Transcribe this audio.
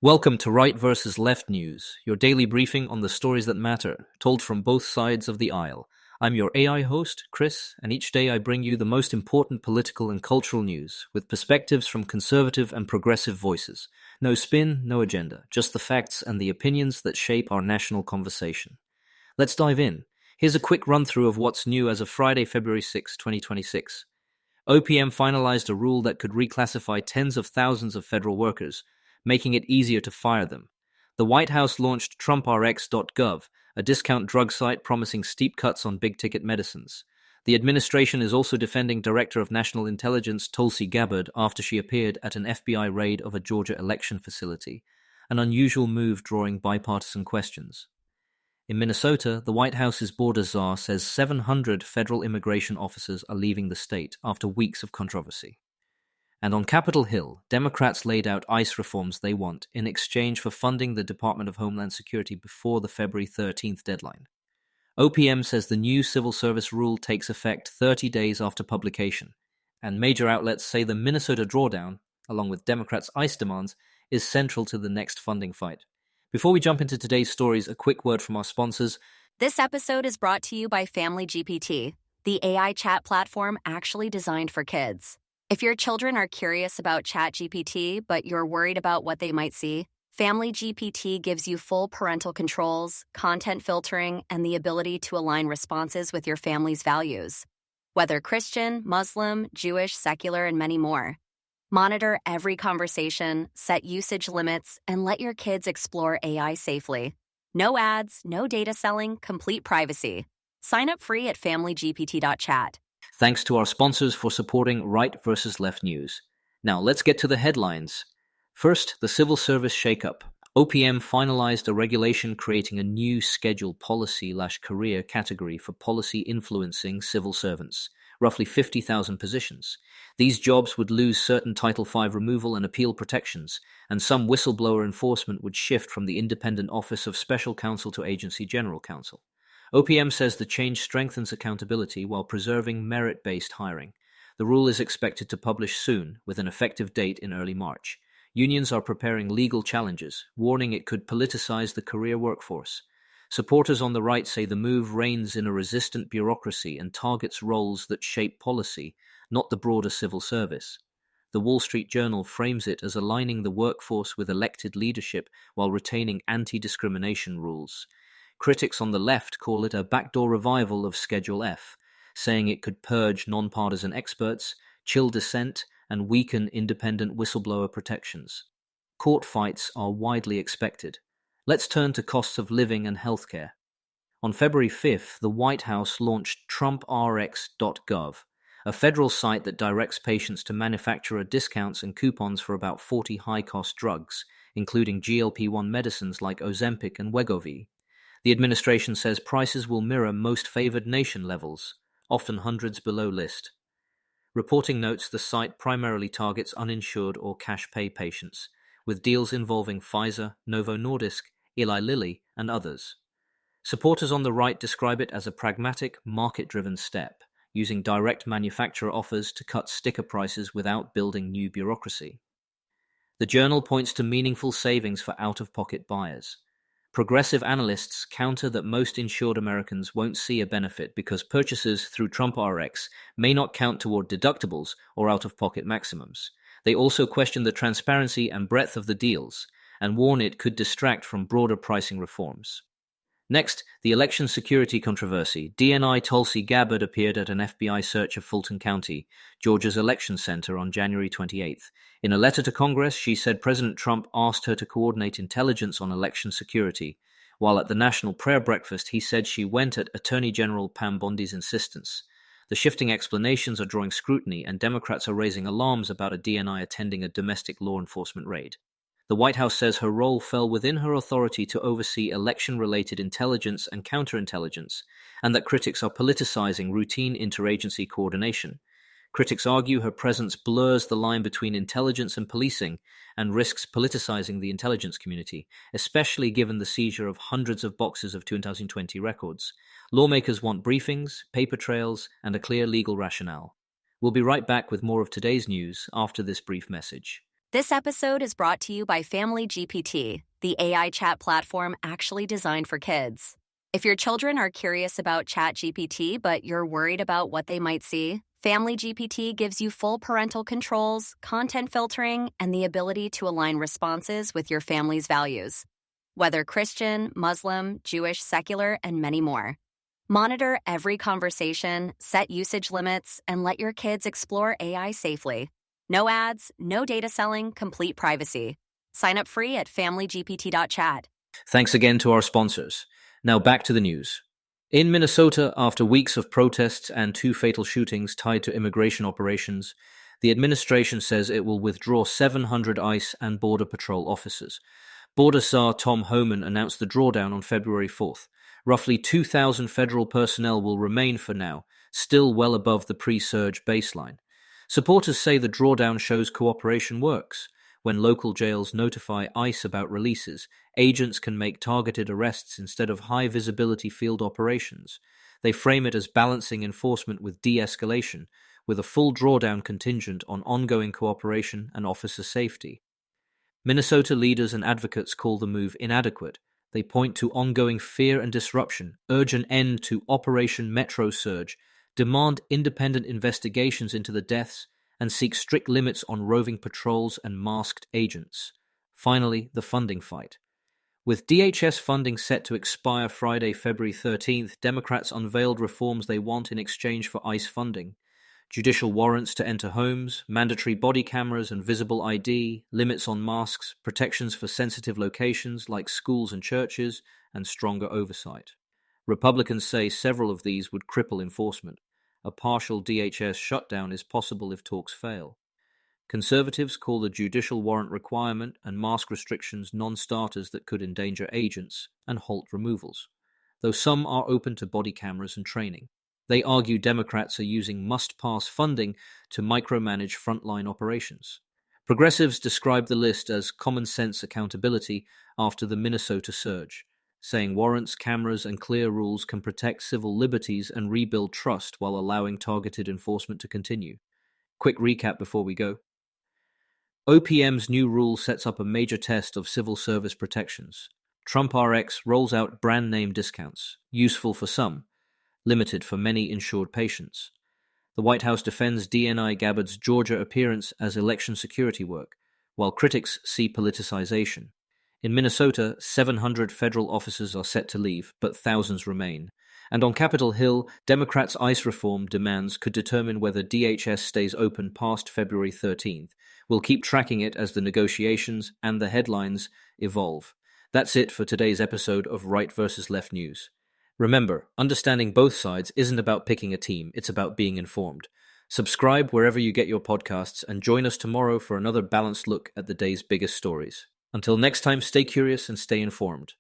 Welcome to Right versus Left News, your daily briefing on the stories that matter, told from both sides of the aisle. I'm your AI host, Chris, and each day I bring you the most important political and cultural news, with perspectives from conservative and progressive voices. No spin, no agenda, just the facts and the opinions that shape our national conversation. Let's dive in. Here's a quick run-through of what's new as of Friday, February 6, 2026. OPM finalized a rule that could reclassify tens of thousands of federal workers, making it easier to fire them. The White House launched TrumpRx.gov, a discount drug site promising steep cuts on big-ticket medicines. The administration is also defending Director of National Intelligence Tulsi Gabbard after she appeared at an FBI raid of a Georgia election facility, an unusual move drawing bipartisan questions. In Minnesota, the White House's border czar says 700 federal immigration officers are leaving the state after weeks of controversy. And on Capitol Hill, Democrats laid out ICE reforms they want in exchange for funding the Department of Homeland Security before the February 13th deadline. OPM says the new civil service rule takes effect 30 days after publication, and major outlets say the Minnesota drawdown, along with Democrats' ICE demands, is central to the next funding fight. Before we jump into today's stories, a quick word from our sponsors. This episode is brought to you by Family GPT, the AI chat platform actually designed for kids. If your children are curious about ChatGPT, but you're worried about what they might see, Family GPT gives you full parental controls, content filtering, and the ability to align responses with your family's values. Whether Christian, Muslim, Jewish, secular, and many more. Monitor every conversation, set usage limits, and let your kids explore AI safely. No ads, no data selling, complete privacy. Sign up free at familygpt.chat. Thanks to our sponsors for supporting Right versus Left News. Now let's get to the headlines. First, the Civil Service Shakeup. OPM finalized a regulation creating a new scheduled policy/career category for policy influencing civil servants, roughly 50,000 positions. These jobs would lose certain Title V removal and appeal protections, and some whistleblower enforcement would shift from the independent Office of Special Counsel to Agency General Counsel. OPM says the change strengthens accountability while preserving merit-based hiring. The rule is expected to publish soon, with an effective date in early March. Unions are preparing legal challenges, warning it could politicize the career workforce. Supporters on the right say the move reins in a resistant bureaucracy and targets roles that shape policy, not the broader civil service. The Wall Street Journal frames it as aligning the workforce with elected leadership while retaining anti-discrimination rules. Critics on the left call it a backdoor revival of Schedule F, saying it could purge nonpartisan experts, chill dissent, and weaken independent whistleblower protections. Court fights are widely expected. Let's turn to costs of living and healthcare. On February 5th, the White House launched TrumpRx.gov, a federal site that directs patients to manufacturer discounts and coupons for about 40 high-cost drugs, including GLP-1 medicines like Ozempic and Wegovy. The administration says prices will mirror most favored nation levels, often hundreds below list. Reporting notes the site primarily targets uninsured or cash-pay patients, with deals involving Pfizer, Novo Nordisk, Eli Lilly, and others. Supporters on the right describe it as a pragmatic, market-driven step, using direct manufacturer offers to cut sticker prices without building new bureaucracy. The Journal points to meaningful savings for out-of-pocket buyers. Progressive analysts counter that most insured Americans won't see a benefit because purchases through TrumpRx may not count toward deductibles or out-of-pocket maximums. They also question the transparency and breadth of the deals and warn it could distract from broader pricing reforms. Next, the election security controversy. DNI Tulsi Gabbard appeared at an FBI search of Fulton County, Georgia's election center, on January 28th. In a letter to Congress, she said President Trump asked her to coordinate intelligence on election security, while at the National Prayer Breakfast he said she went at Attorney General Pam Bondi's insistence. The shifting explanations are drawing scrutiny, and Democrats are raising alarms about a DNI attending a domestic law enforcement raid. The White House says her role fell within her authority to oversee election-related intelligence and counterintelligence, and that critics are politicizing routine interagency coordination. Critics argue her presence blurs the line between intelligence and policing and risks politicizing the intelligence community, especially given the seizure of hundreds of boxes of 2020 records. Lawmakers want briefings, paper trails, and a clear legal rationale. We'll be right back with more of today's news after this brief message. This episode is brought to you by Family GPT, the AI chat platform actually designed for kids. If your children are curious about ChatGPT but you're worried about what they might see, Family GPT gives you full parental controls, content filtering, and the ability to align responses with your family's values. Whether Christian, Muslim, Jewish, secular, and many more. Monitor every conversation, set usage limits, and let your kids explore AI safely. No ads, no data selling, complete privacy. Sign up free at familygpt.chat. Thanks again to our sponsors. Now back to the news. In Minnesota, after weeks of protests and 2 fatal shootings tied to immigration operations, the administration says it will withdraw 700 ICE and Border Patrol officers. Border Czar Tom Homan announced the drawdown on February 4th. Roughly 2,000 federal personnel will remain for now, still well above the pre-surge baseline. Supporters say the drawdown shows cooperation works. When local jails notify ICE about releases, agents can make targeted arrests instead of high-visibility field operations. They frame it as balancing enforcement with de-escalation, with a full drawdown contingent on ongoing cooperation and officer safety. Minnesota leaders and advocates call the move inadequate. They point to ongoing fear and disruption, urge an end to Operation Metro Surge, demand independent investigations into the deaths, and seek strict limits on roving patrols and masked agents. Finally, the funding fight. With DHS funding set to expire Friday, February 13th, Democrats unveiled reforms they want in exchange for ICE funding. Judicial warrants to enter homes, mandatory body cameras and visible ID, limits on masks, protections for sensitive locations like schools and churches, and stronger oversight. Republicans say several of these would cripple enforcement. A partial DHS shutdown is possible if talks fail. Conservatives call the judicial warrant requirement and mask restrictions non-starters that could endanger agents and halt removals, though some are open to body cameras and training. They argue Democrats are using must-pass funding to micromanage frontline operations. Progressives describe the list as common-sense accountability after the Minnesota surge, saying warrants, cameras, and clear rules can protect civil liberties and rebuild trust while allowing targeted enforcement to continue. Quick recap before we go. OPM's new rule sets up a major test of civil service protections. Trump RX rolls out brand name discounts, useful for some, limited for many insured patients. The White House defends DNI Gabbard's Georgia appearance as election security work, while critics see politicization. In Minnesota, 700 federal officers are set to leave, but thousands remain. And on Capitol Hill, Democrats' ICE reform demands could determine whether DHS stays open past February 13th. We'll keep tracking it as the negotiations and the headlines evolve. That's it for today's episode of Right versus Left News. Remember, understanding both sides isn't about picking a team, it's about being informed. Subscribe wherever you get your podcasts and join us tomorrow for another balanced look at the day's biggest stories. Until next time, stay curious and stay informed.